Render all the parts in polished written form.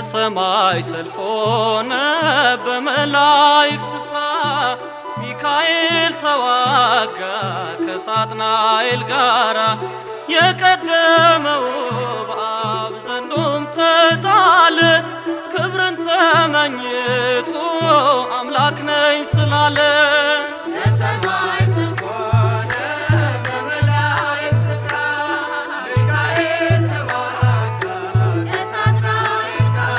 በሰማይ ሰልፍ ሆነ በመላእክት ስፍራ ሚካኤል ተዋጋ ከሳጥናኤል ጋራ የቀደመው በአብ ዘንዶም ተጣለ ክብርን ተመኝቶ አምላክ ነኝ ስላለ በሰማይ ሰልፍ ሆነ በመላእክት ስፍራ ሚካኤል ተዋጋ ከሳጥናኤል ጋራ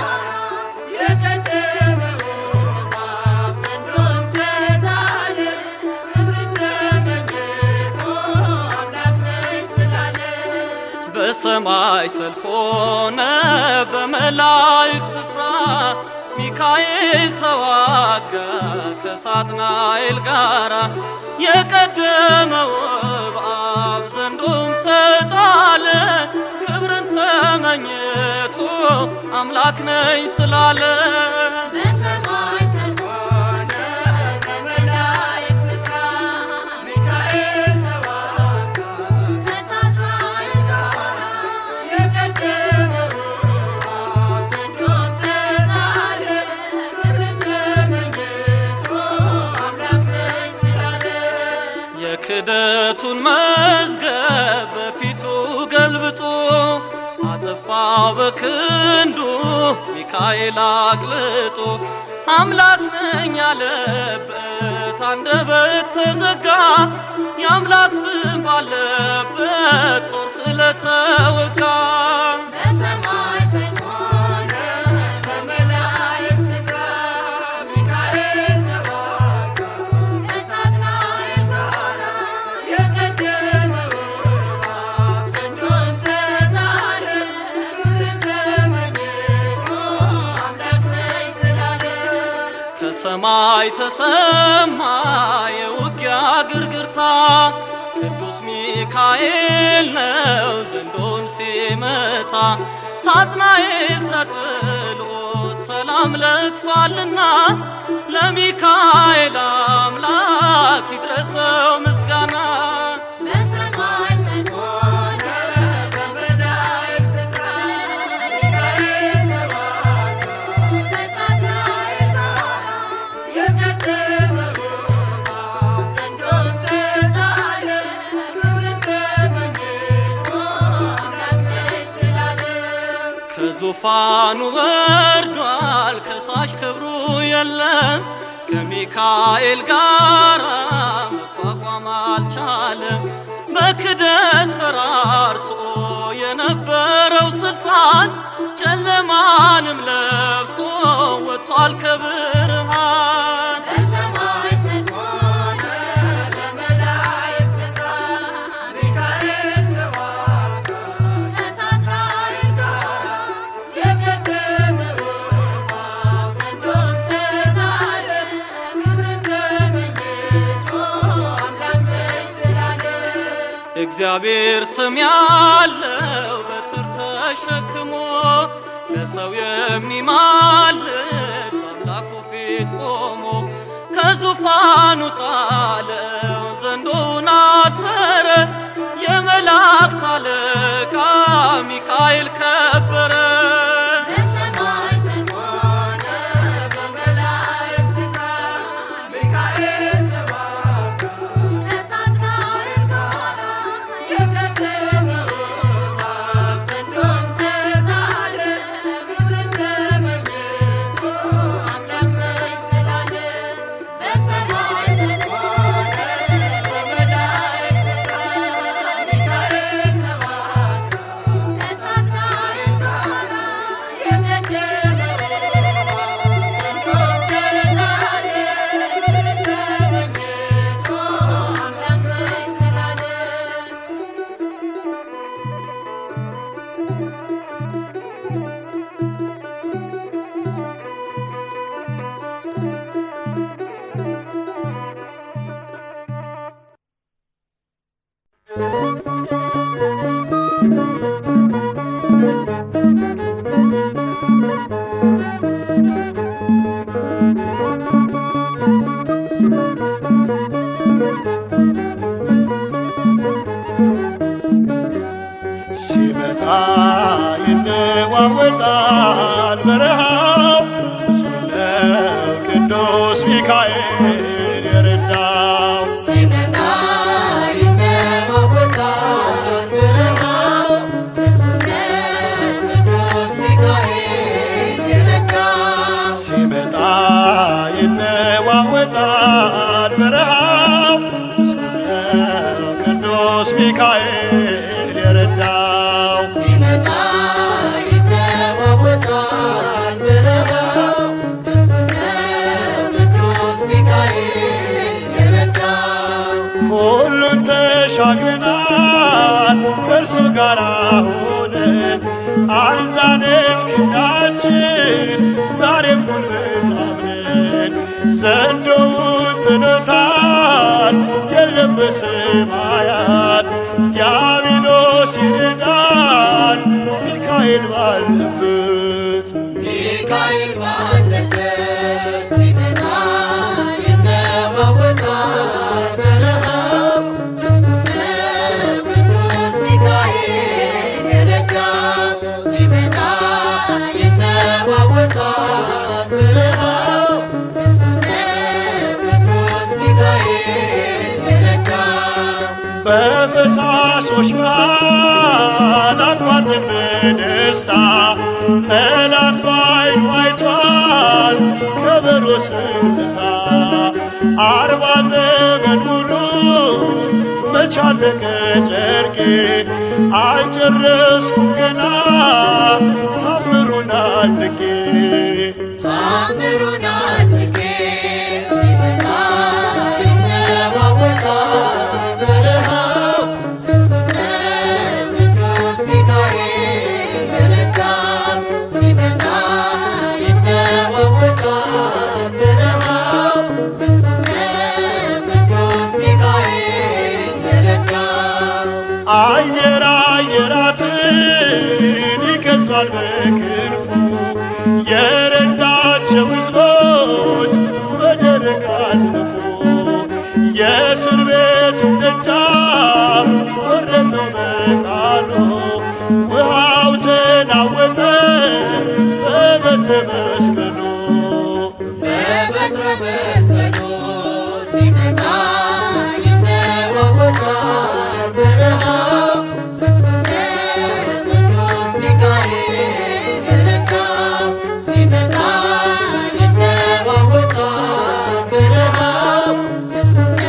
የቀደመው በአብ ዘንዶም ተጣለ ክብርን ተመኝቶ አምላክ ነኝ ስላለ በሰማይ ሰልፍ ሆነ በመላእክት ስፍራ ሚካኤል ተዋጋ ከሳጥናኤል ጋራ የቀደመው በአብ ዘንዶም ተጣለ ክብርን ተመኝቶ አምላክ ነኝ ስላለ በሰማይ ሰልፍ ሆነ በመላእክት ስፍራ ሚካኤል ተዋጋ ከሳጥናኤል ጋራ የቀደመው በአብ ዘንዶም ተጣለ ክብርን ተመኝቶ አምላክ ነኝ ስላለ የክደቱን መዝገብ በፊቱ ገልብጦ አጠፋው በክንዱ ሚካኤል አቅልጦ አምላክ ነኝ ያለበት አንደበት ተዘጋ የአምላክ ስም ባለበት ጦር ስለተወጋ በሰማይ ሰልፍ ሆነ በመላእክት ስፍራ ሚካኤል ተዋጋ ከሳጥናኤል ጋራ የቀደመው በአብ ዘንዶም ተጣለ ክብርን ተመኝቶ አምላክ ነኝ ስላለ ከሰማይ ተሰማ የውጊያ ግርግርታ ቅዱስ ሚካኤል ነው ዘንዶን ሲመታ ሳጥናኤል ተጥሎ ሰላም ለቅሷልና ለሚካኤል አምላክ ይድረሰው ምስጋና በሰማይ ሰልፍ ሆነ በመላእክት ስፍራ ሚካኤል ተዋጋ ከሳጥናኤል ጋራ የቀደመው በአብ ዘንዶም ተጣለ ክብርን ተመኝቶ አምላክ ነኝ ስላለ ከዙፋኑ ወርዷል ከሳሽ ክብሩ የለም ከሚካኤል ጋራ መቋቋም አልቻለም በክደት ፈራርሶ የነበረው ስልጣን ጨለማንም ለብሶ ወጥቷል ከብርሃን በሰማይ ሰልፍ ሆነ በመላእክት ስፍራ ሚካኤል ተዋጋ ከሳጥናኤል ጋራ የቀደመው በአብ ዘንዶም ተጣለ ክብርን ተመኝቶ አምላክ ነኝ ስላለ እግዚአብሔር ስም ያለው በትር ተሸክሞ ለሰው የሚማልድ በአምላኩ ፊት ቆሞ ከዙፋኑ ጣለው ዘንዶውን አሰረ የመላእክት አለቃ ሚካኤል ከበረ በሰማይ ሰልፍ ሆነ በመላእክት ስፍራ ሚካኤል ተዋጋ ከሳጥናኤል ጋራ የቀደመው በአብ ዘንዶም ተጣለ ክብርን ተመኝቶ አምላክ ነኝ ስላለ በሰማይ ሰልፍ ሆነ በመላእክት ስፍራ ሚካኤል ተዋጋ ከሳጥናኤል ጋራ በረሃው ምስጉን ነው ቅዱስ ሚካኤል የረዳው። ሲመጣ ይነዋወጣል በረሃው ምስጉን ነው ቅዱስ ሚካኤል የረዳው። ሲመጣ ይነዋወጣል በረሃው ምስጉን ነው ቅዱስ ሚካኤል የረዳው። ሲመጣ ይነዋወጣል በረሃው ምስጉን ነው ቅዱስ ሚካኤል የረዳው። ሁሉን ተሻግረናል ከእርሱ ጋር ሆነን አልዛንም ክንዳችን ዛሬም ጉልበት አምነን። ዘንዶውን ጥሎታል የለም በሰማያት ዲያብሎስ ይርዳል ሚካኤል ባለበት። ሚካኤል ባለበት ሲመጣ ይነዋወጣል በረሃው ምስጉን ነው ቅዱስ ሚካኤል የረዳው። ሲመጣ ይነዋወጣል በረሃው ምስጉን ነው ቅዱስ ሚካኤል የረዳው። በፈሳሾች መሃል አቋርጠን በደስታ ጠላት ባይኑ አይቷል ከበሮ ስንመታ። 40 ዘመን ሙሉ መች አለቀ ጨርቄ አልጨረስኩም ገና ታምሩን አድርጌ ታምሩን አድርጌ። ሲመጣ ይነዋወጣል በረሃው ምስጉን ነው ቅዱስ ሚካኤል የረዳው። ሲመጣ ይነዋወጣል በረሃው ምስጉን ነው ቅዱስ ሚካኤል የረዳው። አየር አየራትን ይገዝባል በክንፉ የረዳቸው ሕዝቦች በደረቅ አለፉ። የእስር ቤቱን ደጃፍ ቆረጠው በቃሉ ውሃው ተናወጠ በበትረ መስቀሉ። በበትረ መስቀሉ ሲመጣ ይነዋወጣል በረሃው ምስጉን ነው ቅዱስ ሚካኤል የረዳው። ሲመጣ ይነዋወጣል በረሃው ምስጉን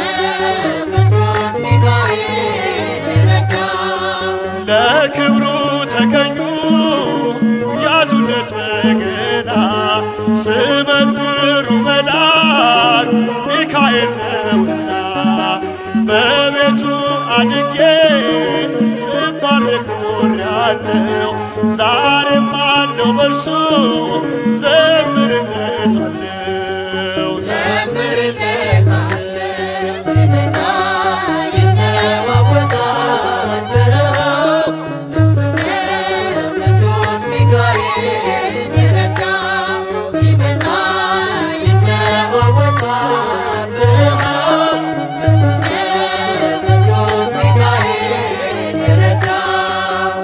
ነው ቅዱስ ሚካኤል የረዳው። ለክብሩ ተገኙ ያዙለት በገና ስመ ጥሩ መልአክ ሚካኤል ነውና። በቤቱ አድጌ ስባረክ ኖሬአለሁ ዛሬም አለው በርሱ ዘምርለት አለው። ዘምርለታለሁ። ሲመጣ ይነዋወጣል በረሃው ምስጉን ነው ቅዱስ ሚካኤል የረዳው። ሲመጣ ይነዋወጣል በረሃው ምስጉን ነው ቅዱስ ሚካኤል የረዳው።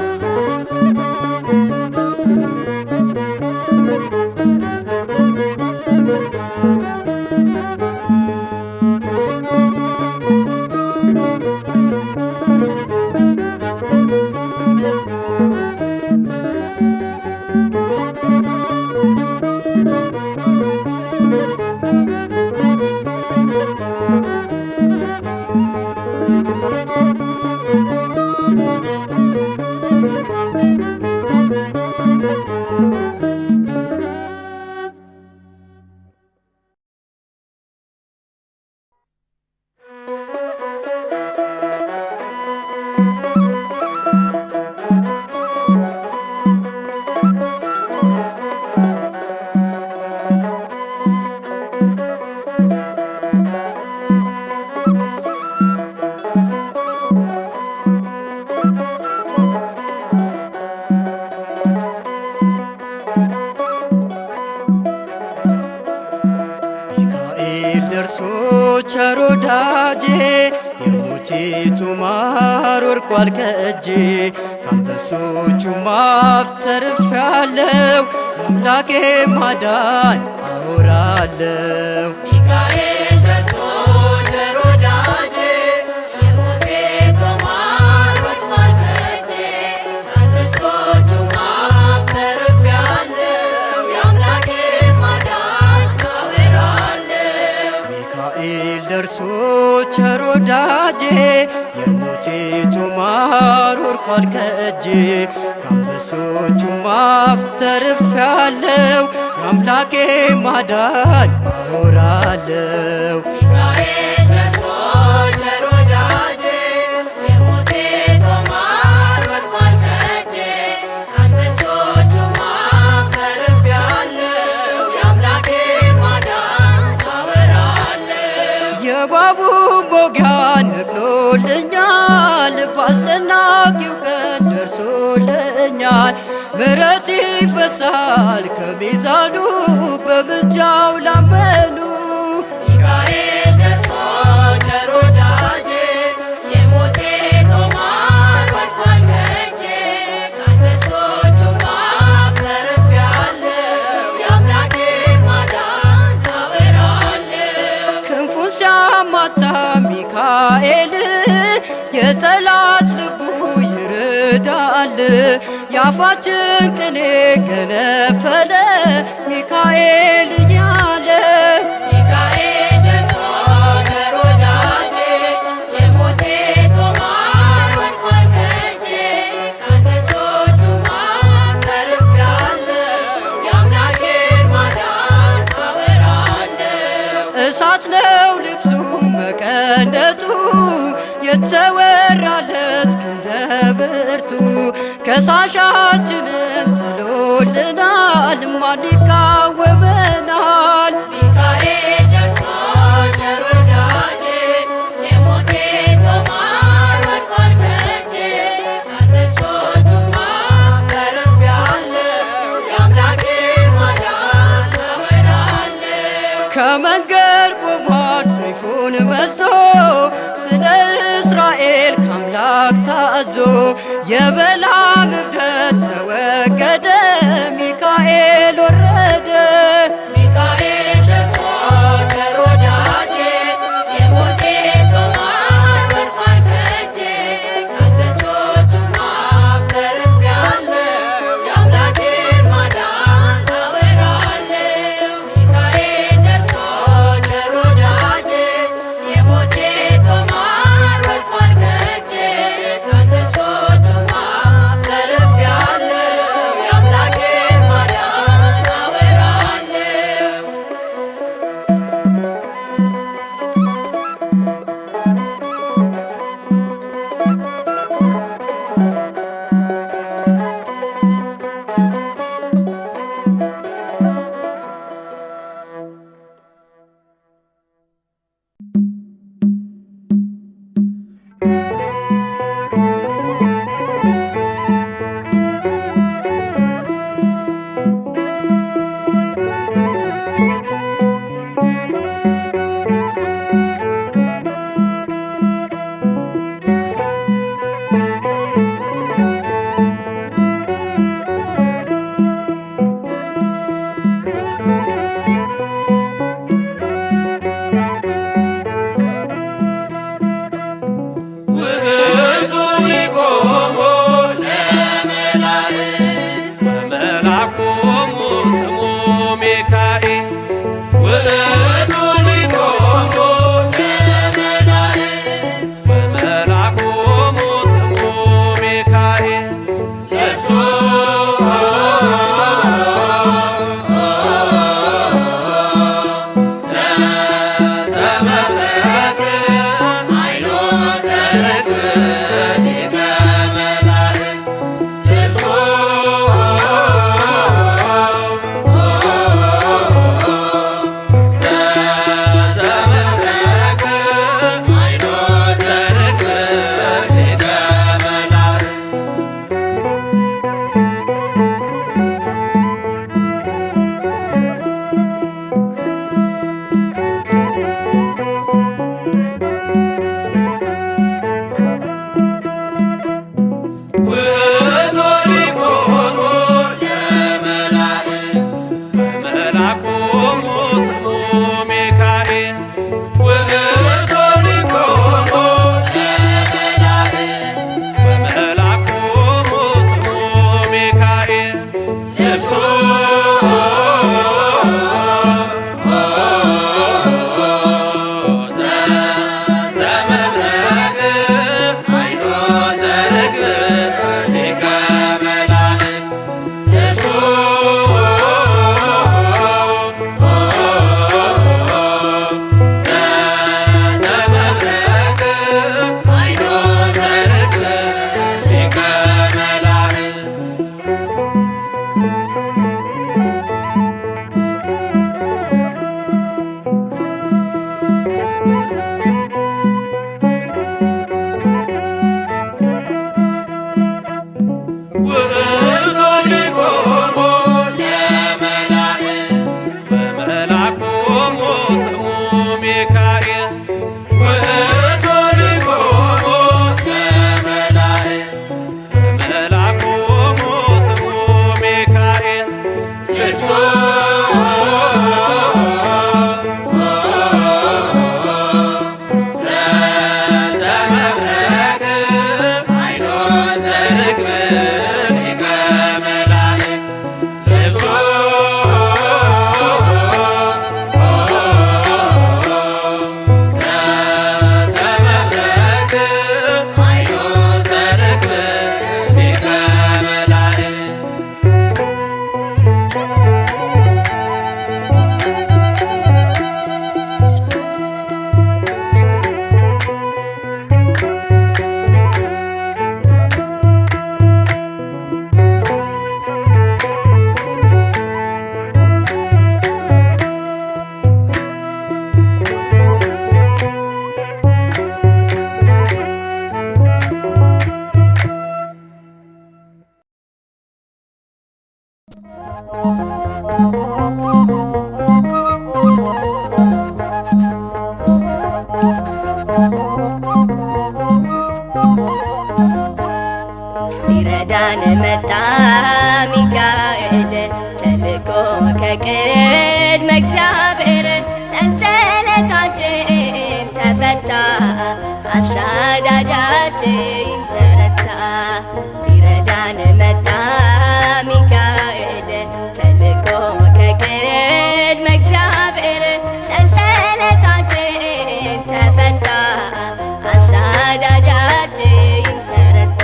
ቸር ወዳጄ የሞቲቱ ማር ወርቋል ከእጄ ከአንበሶቹ አፍ ተርፌአለሁ የአምላኬ ማዳን አወራለሁ። ሚካኤል ደርሶ ቸር ወዳጄ የሞቴ ጦማር ወድቋል ከእጄ ከአንበሶቹም አፍ ተርፌአለሁ የአምላኬ ማዳን አወራለሁ። ሚካኤል ደርሶ ቸር ወዳጄ የሞቴ ጦማር ወድቋል ከእጄ ከአንበሶቹም አፍ ተርፌአለሁ የአምላኬ ማዳን አወራለሁ። ሚካኤል ደርሶ ቸር ወዳጄ የሞቴ ጦማር ወድቋል ከእጄ ከአንበሶቹም አፍ ተርፌአለሁ የአምላኬ ማዳን አወራለሁ። የእባቡን ሞጊያ ነቅሎልኛል በአስጨናቂው ቀን ደርሶልኛል። ምሕረት ይፈሳል ከሚዛኑ በምልጃው ላመኑ። ሚካኤል ደርሶ ቸር ወዳጄ የሞቴ ጦማር ወድቋል ከእጄ ከአንበሶቹም አፍ ተርፌአለሁ የአምላኬ ማዳን አወራለሁ። ክንፉን ሲያማታ ሚካኤል የጠላት ልቡ ይርዳል። የአፋችን ቅኔ ገነፈለ ሚካኤል እያለ። ሚካኤል ደርሶ ቸር ወዳጄ የሞቴ ጦማር ወድቋል ከእጄ ከአንበሶቹም አፍ ተርፌአለሁ የአምላኬ ማዳን አወራለሁ። እሳት ነው ልብሱ መቀነቱ የተወራለት ክንደ ብርቱ ከሳሻችንን ጥሎልናል ማን ይቃወመናል? ሚካኤል ደርሶ ቸር ወዳጄ የሞቴ ጦማር ወድቋል ከእጄ ከአንበሶቹም አፍ ተርፌአለሁ የአምላኬ ማዳን አወራለሁ። ከመንገድ ቆሟል ሰይፉን መዞ ስለ እስራኤል ከአምላክ ታዞ የበለዓም እብደት ተወገደ ሚካኤል ወረደ። ሚካኤል ደርሶ ቸር ወዳጄ የሞቴ ጦማር ወድቋል ከእጄ ከአንበሶቹም አፍ ተርፌአለሁ የአምላኬ ማዳን አወራለሁ። ሚካኤል ደርሶ ቸር ወዳጄ የሞቴ ጦማር ወድቋል ከእጄ ከአንበሶቹም አፍ ተርፌአለሁ የአምላኬ ማዳን አወራለሁ። ውእቱ ይቆሙ ለመላእክት ወመልአኮሙ ስሙ ሚካኤል ከቅድመ እግዚአብሔር ሰንሰለታችን ተፈታ፣ አሳዳጃችን ተረታ። ሊረዳን መጣ ሚካኤል ተልኮ ከቅድመ እግዚአብሔር ሰንሰለታችን ተፈታ፣ አሳዳጃችን ተረታ።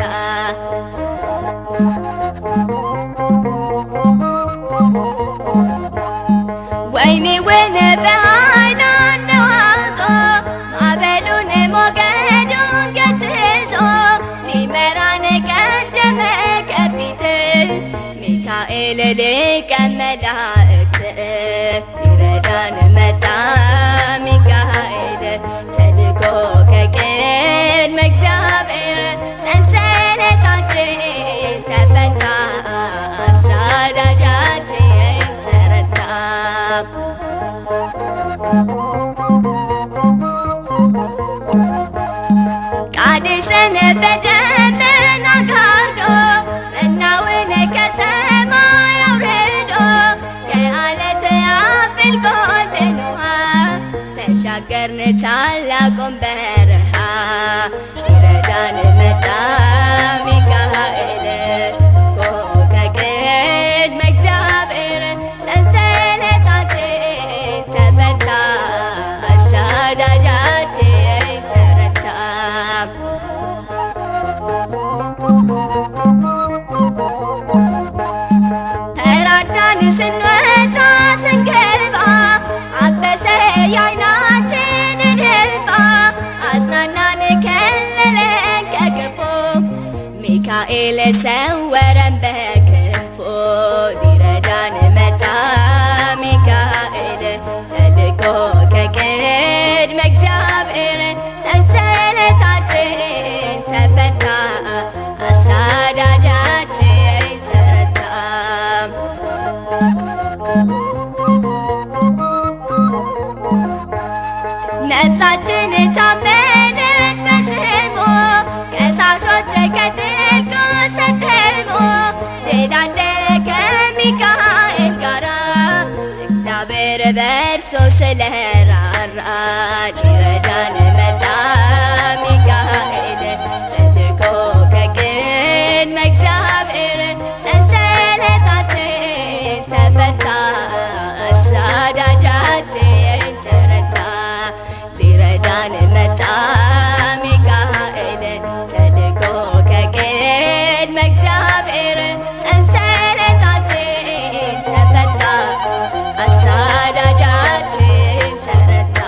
ወይኔውን በኃይሉ አነዋውጦ ማዕበሉን ሞገዱን ገስጾ ሊመራን ቀደመ ከፊት ሚካኤል ሊቀ መላእክት። ሊረዳን መጣ ሚካኤል ተልኮ ከቅድመ እግዚአብሔር ሰንሰለታችን ተፈታ፣ አሳዳጃችን ተረታ። ቃዴስን በደመና ጋርዶ መናውን ከሰማይ አውርዶ ከዓለት አፍልቆልን ውሃ ተሻገርን ታላቁን በረሃ። ሊረዳን መጣ ሚካኤል ከቅድመ እግዚአብሔር ሰንሰለታችን ተፈታ፣ አሳዳጃችን ተረታ። ተራዳን ስንወጣ ስንገባ አበሰ የዓይናችንን እንባ። አጽናናን ከለለን ከክፉ ሚካኤል ሰወረን በክንፉ። ሊረዳን መጣ ሚካኤል ተልኮ ከቅድመ እግዚአብሔር ሰንሰለታችን ተፈታ፣ አሳዳጃችን ተረታ። ነፍሳችን ታመነች በስሙ ከሳሾች ከጥልቁ ሰተሙ። ድል አለ ከሚካኤል ጋራ እግዚአብሔር በእርሱ ስለራራ። ሊረዳን መጣ ሚካኤል ተልኮ ከቅድመ እግዚአብሔር ሰንሰለታችን ተፈታ፣ አሳዳጃችን ተረታ። ሊረዳን መጣ ሚካኤል ተልኮ ከቅድመ እግዚአብሔር ሰንሰለታችን ተፈታ፣ አሳዳጃችን ተረታ።